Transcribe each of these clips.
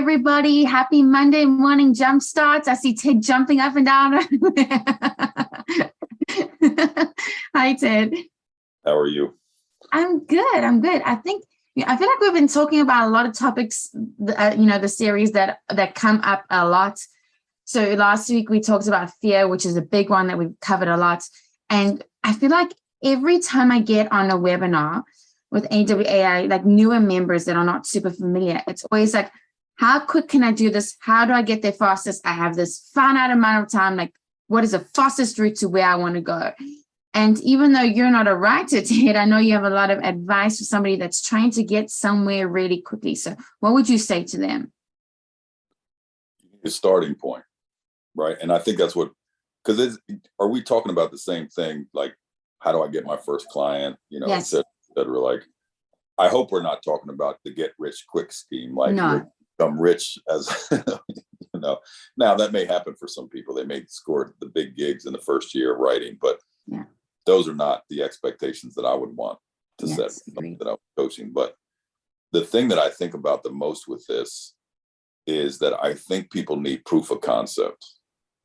everybody. Happy Monday morning Jumpstarts. I see Ted jumping up and down. Hi, Ted. How are you? I'm good. I feel like we've been talking about a lot of topics, the series that come up a lot. So last week we talked about fear, which is a big one that we've covered a lot. And I feel like every time I get on a webinar with AWAI, like newer members that are not super familiar, it's always like, how quick can I do this? How do I get there fastest? I have this finite amount of time. Like, what is the fastest route to where I want to go? And even though you're not a writer, Ted, I know you have a lot of advice for somebody that's trying to get somewhere really quickly. So what would you say to them? The starting point, right? And I think that's what, because are we talking about the same thing? Like, how do I get my first client? Yes. Et cetera. Like, I hope we're not talking about the get rich quick scheme. Like, no. Become rich as, Now that may happen for some people. They may score the big gigs in the first year of writing, but yeah, those are not the expectations that I would want to set that I'm coaching. But the thing that I think about the most with this is that I think people need proof of concept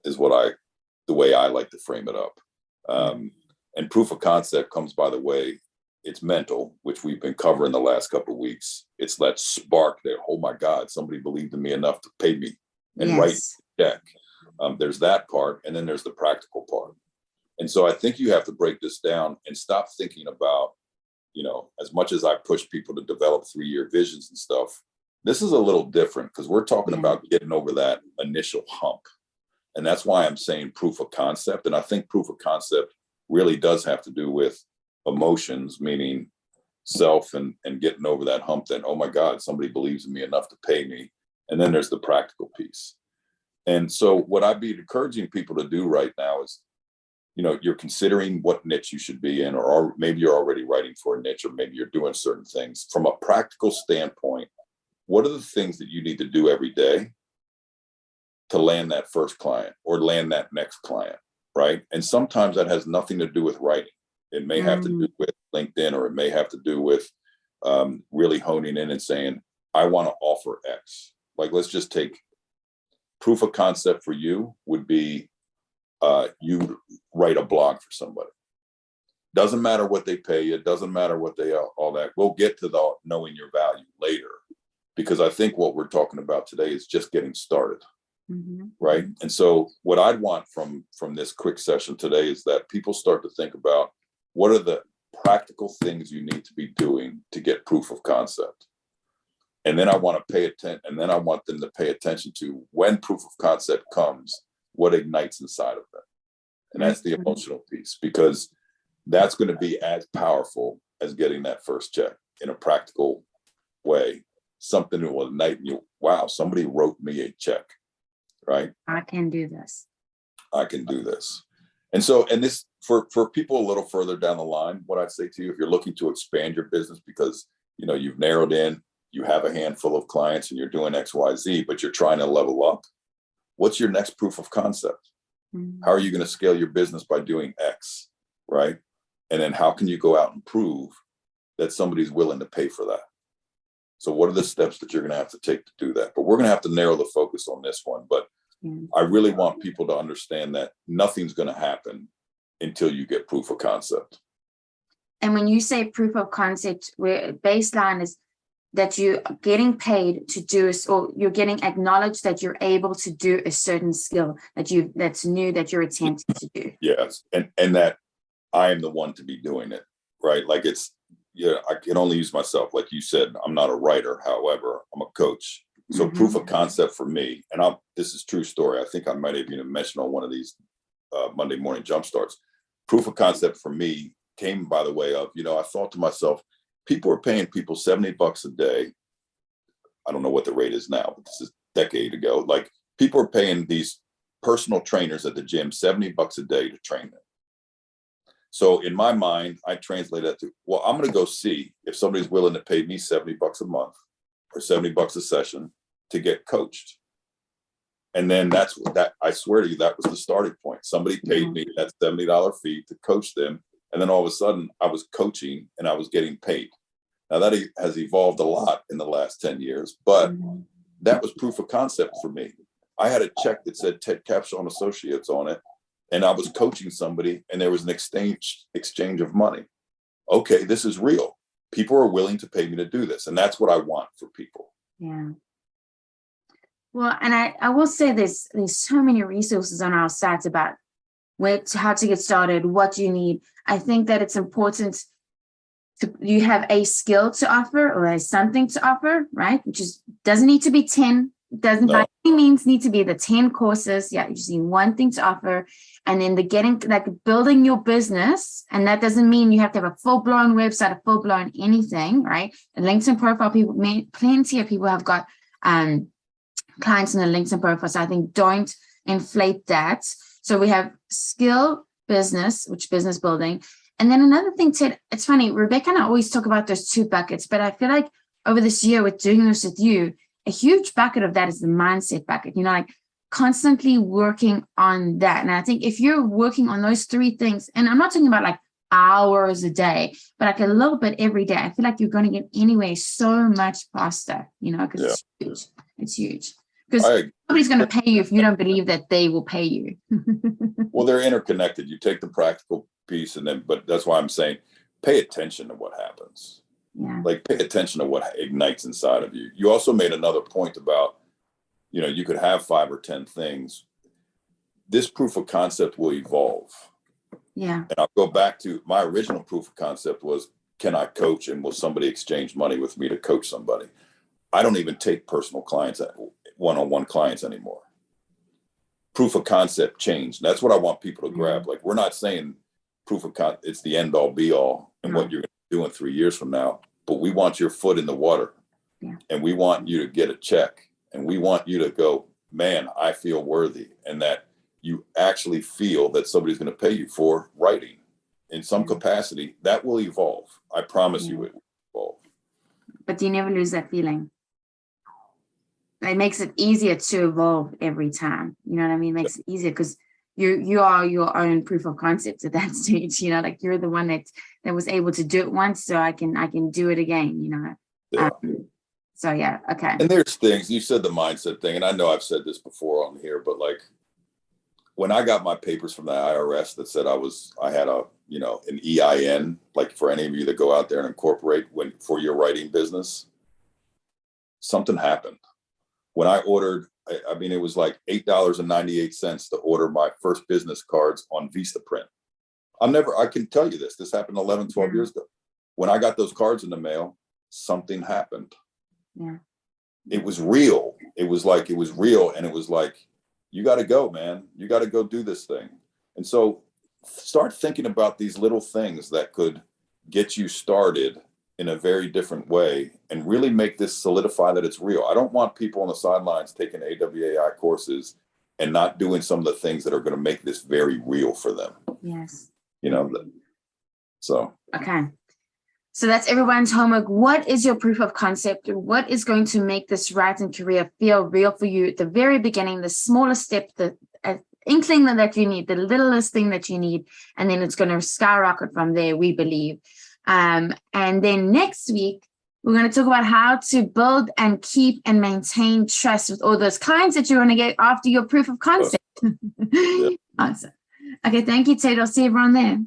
is the way I like to frame it up. And proof of concept comes by the way, it's mental, which we've been covering the last couple of weeks. It's that spark that, oh my God, somebody believed in me enough to pay me and write a check. There's that part. And then there's the practical part. And so I think you have to break this down and stop thinking about, as much as I push people to develop 3-year visions and stuff, this is a little different because we're talking about getting over that initial hump. And that's why I'm saying proof of concept. And I think proof of concept really does have to do with emotions, meaning self and getting over that hump that, oh my God, somebody believes in me enough to pay me. And then there's the practical piece. And so what I'd be encouraging people to do right now is, you're considering what niche you should be in, or maybe you're already writing for a niche, or maybe you're doing certain things. From a practical standpoint, what are the things that you need to do every day to land that first client or land that next client, right? And sometimes that has nothing to do with writing. It may have to do with LinkedIn, or it may have to do with really honing in and saying, I want to offer X. Like, let's just take proof of concept for you would be you write a blog for somebody. Doesn't matter what they pay you. Doesn't matter what they all that. We'll get to the knowing your value later, because I think what we're talking about today is just getting started. Right. And so what I'd want from this quick session today is that people start to think about what are the practical things you need to be doing to get proof of concept. And then I want to pay attention, and then I want them to pay attention to when proof of concept comes, what ignites inside of them. And that's the emotional piece, because that's going to be as powerful as getting that first check in a practical way. Something that will ignite you. Wow, somebody wrote me a check. Right? I can do this. I can do this. And so, and this for people a little further down the line, what I'd say to you, if you're looking to expand your business because, you've narrowed in, you have a handful of clients and you're doing X, Y, Z, but you're trying to level up. What's your next proof of concept? How are you going to scale your business by doing X? Right? And then how can you go out and prove that somebody's willing to pay for that? So what are the steps that you're going to have to take to do that? But we're going to have to narrow the focus on this one. But I really want people to understand that nothing's going to happen until you get proof of concept. And when you say proof of concept, where baseline is that you're getting paid to do, or you're getting acknowledged that you're able to do a certain skill that's new, that you're attempting to do. Yes. And that I am the one to be doing it, right? Like I can only use myself. Like you said, I'm not a writer. However, I'm a coach. So proof of concept for me, and this is true story. I think I might have even mentioned on one of these Monday morning Jumpstarts. Proof of concept for me came by the way of, I thought to myself, people are paying people $70 a day. I don't know what the rate is now, but this is a decade ago. Like, people are paying these personal trainers at the gym $70 a day to train them. So in my mind, I translate that to, well, I'm going to go see if somebody's willing to pay me $70 a month or $70 a session to get coached. And then I swear to you, that was the starting point. Somebody paid me that $70 fee to coach them. And then all of a sudden I was coaching and I was getting paid. Now that has evolved a lot in the last 10 years, but that was proof of concept for me. I had a check that said Ted Capshaw and Associates on it, and I was coaching somebody, and there was an exchange of money. Okay, this is real. People are willing to pay me to do this, and that's what I want for people. Yeah. Well, and I will say there's so many resources on our site about how to get started, what you need. I think that it's important you have a skill to offer or something to offer, right? Which doesn't need to be 10, doesn't by any means need to be the 10 courses. Yeah, you just need one thing to offer. And then building your business. And that doesn't mean you have to have a full-blown website, a full-blown anything, right? A LinkedIn profile, plenty of people have got clients in a LinkedIn profile. So I think don't inflate that. So we have skill, business, which business building. And then another thing, Ted, it's funny, Rebecca and I always talk about those two buckets, but I feel like over this year with doing this with you, a huge bucket of that is the mindset bucket, like constantly working on that. And I think if you're working on those three things, and I'm not talking about like hours a day, but like a little bit every day, I feel like you're going to get anywhere so much faster, because it's huge. It's huge. Because nobody's going to pay you if you don't believe that they will pay you. Well, they're interconnected. You take the practical piece but that's why I'm saying pay attention to what happens. Yeah. Like pay attention to what ignites inside of you. You also made another point about, you could have 5 or 10 things. This proof of concept will evolve. Yeah. And I'll go back to my original proof of concept was, can I coach and will somebody exchange money with me to coach somebody? I don't even take personal clients, one-on-one clients anymore. Proof of concept changed. That's what I want people to grab. Like, we're not saying proof of concept, it's the end all be all and what you're going to do in 3 years from now, but we want your foot in the water and we want you to get a check and we want you to go, man, I feel worthy. And that you actually feel that somebody's going to pay you for writing in some capacity. That will evolve. I promise you it will evolve. But you never lose that feeling. It makes it easier to evolve every time. You know what I mean? It makes it easier because you are your own proof of concept at that stage. Like you're the one that was able to do it once, so I can do it again. Yeah. So yeah, okay. And there's things you said, the mindset thing, and I know I've said this before on here, but like when I got my papers from the IRS that said I had an EIN, like for any of you that go out there and incorporate for your writing business, something happened. When I ordered, it was like $8.98 to order my first business cards on Vistaprint. I can tell you this happened 11, 12 years ago. When I got those cards in the mail, something happened. Yeah. It was real. It was real. And it was like, you got to go, man. You got to go do this thing. And so start thinking about these little things that could get you started in a very different way and really make this solidify that it's real. I don't want people on the sidelines taking AWAI courses and not doing some of the things that are going to make this very real for them. Yes. So. Okay. So that's everyone's homework. What is your proof of concept? What is going to make this writing career feel real for you at the very beginning, the smallest step, the inkling that you need, the littlest thing that you need, and then it's going to skyrocket from there, we believe. And then next week, we're going to talk about how to build and keep and maintain trust with all those clients that you're going to get after your proof of concept. Awesome. Okay, thank you, Tate. I'll see everyone there.